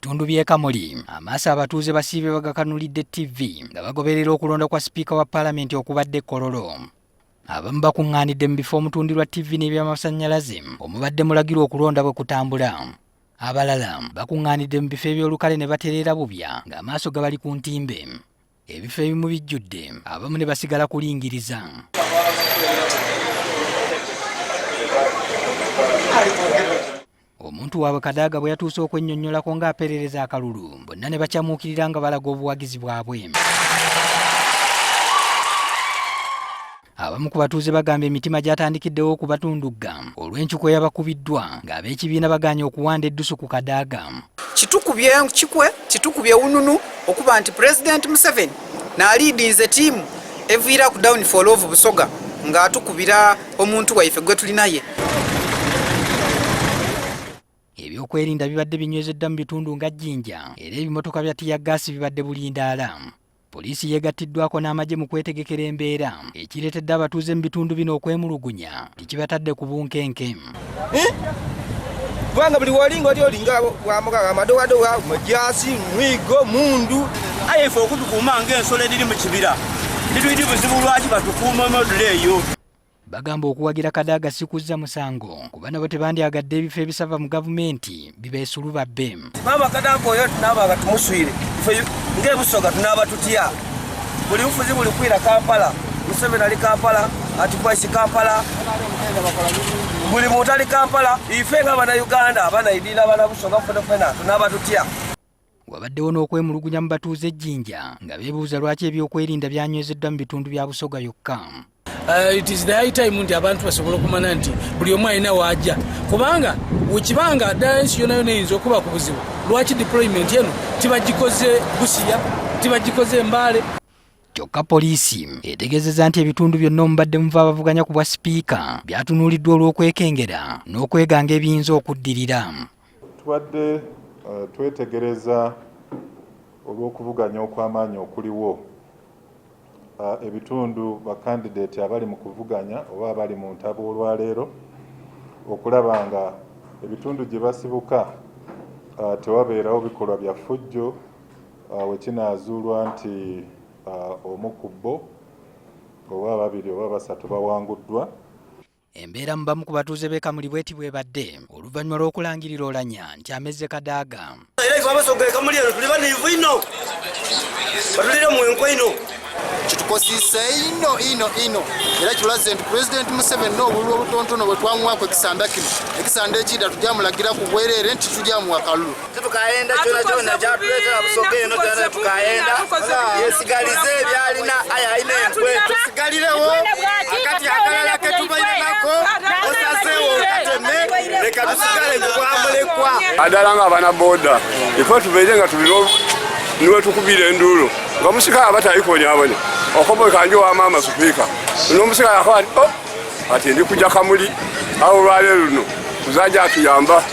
bitundu by'e Kamuli, amaaso abatuuze basiibye bagakanulidde TV nga bagoberera okulonda kwa sipiika wa palamenti okubadde kololo. Abamu bakungaanidde mu bifo omutundirwa TV n'ebyamasannyalaze omubadde mulagirwa okulonda bwe kutambula. Abalala bakungaanidde mu bifo eby'olukale ne batereera bubya ng'amaaso gabali ku ntimbe. Ebifo ebimu bijjudde, abamu ne basigala kulingiriza. Omuntu waabwe Kadaaga bwe yatuuse okwennyonnyolako ng'aperereza akalulu, bonna ne bakyamuukirira nga balaga obuwagizi bwabwe. Abamu ku batuuze bagamba emitima gyatandikiddewo okubatundugga olw'encuko eyabakubiddwa ng'ab'ekibiina baganya okuwanda eddusu ku Kadaaga. Kitukubye kikwe, kitukubye ununu okuba nti President Museveni n'aliidinze ttiimu eviira ku down for love Busoga ng'atukubira omuntu waife gwe tuli naye. Eby'okwerinda bibadde binywezeddwa mu bitundu nga Jinja era ebimotoka bya tiyaggaasi bibadde bulindaala. Poliisi yeegattiddwako n'amagye mu kwetegekera embeera ekireetedde abatuuze mu bitundu bino okwemulugunya tikibatadde ku bunkenke. Kubanga buli walinga olinga wamugaga amadowadowa majasi mwigo mundu ayefe okutukuuma ng'ensolo ediri mu kibira nituyiti buzibu lwaki batukuuma module eyo. Bagamba okuwagira Kadaaga si kuzza musango kuba nabo tebandyagadde ebifo ebisava mu gavumenti bibeesulu babbe. Maama Kadaaga oyo tunaabaga tumuswire ng'ebusoga tunaaba tutya buli bufuzi buli kwira Kampala Museveni ali Kampala Atikwasi Kampala buli muntu ali Kampala ife ng'Abannayuganda abanaidira Busoga fena tunaaba tutya. Wabaddewo n'okwemulugunya mu batuuze Jinja nga beebuuza lwaki eby'okwerinda byanywezeddwa mu bitundu bya Busoga yokka. It is the high time nti abantu basobola okumanya nti buli omu alina waajja kubanga wekibanga ddala ensi yonna yonna eyinza okuba ku buzibu lwaki deployment eno tibagikoze Busia tibagikoze Mbale. Kyokka poliisi etegeezezza nti ebitundu byonna omubadde muva abavuganya ku bwa sipiika byatunuuliddwa olw'okwekengera n'okweganga ebiyinza okuddirira. Tubadde twetegereza olw'okuvuganya okw'amaanyi okuliwo. Ebitundu bakandidate abali mu kuvuganya oba abali mu ntabo olwaleero okulaba nga ebitundu gye basibuka tewabeerawo bikolwa bya ffujjo wekinaazuulwa nti omu ku bo oba babiri oba basatu bawanguddwa. Embeera mu bamu ku batuuze b'e Kamuli bweti bwebadde oluvannyuma lw'okulangirira Olanya nti amezze Kadaaga. Era ife Abasoga e Kamuli eno tuli baniivu ino batulire mu enkwe ino. Kitukosise ino era kiraze nti President Museveni n'obululu obutontono bwe twamuwako ekisanda kino ekisanda ekidda tujamulagira ku bwereere nti tujamuwa akalulu. Tukayenda kyona kyatuleetera Busoga eno gyona tukayenda yesigalize ebyalina ayina enkwe tusigalirewo akati akalala ke tubaire nako osazeewo okateme leka tusigale ng'obwamulekwa. Addala ng'abaana booda ifo tubeire nga tubiro niwe tukubira enduulo nga musika abatayikonyabone okoboye kanje wa maama sipiika n'omusika yakwati ati ndi kujja Kamuli awo olwaleero luno tuzajja atuyamba.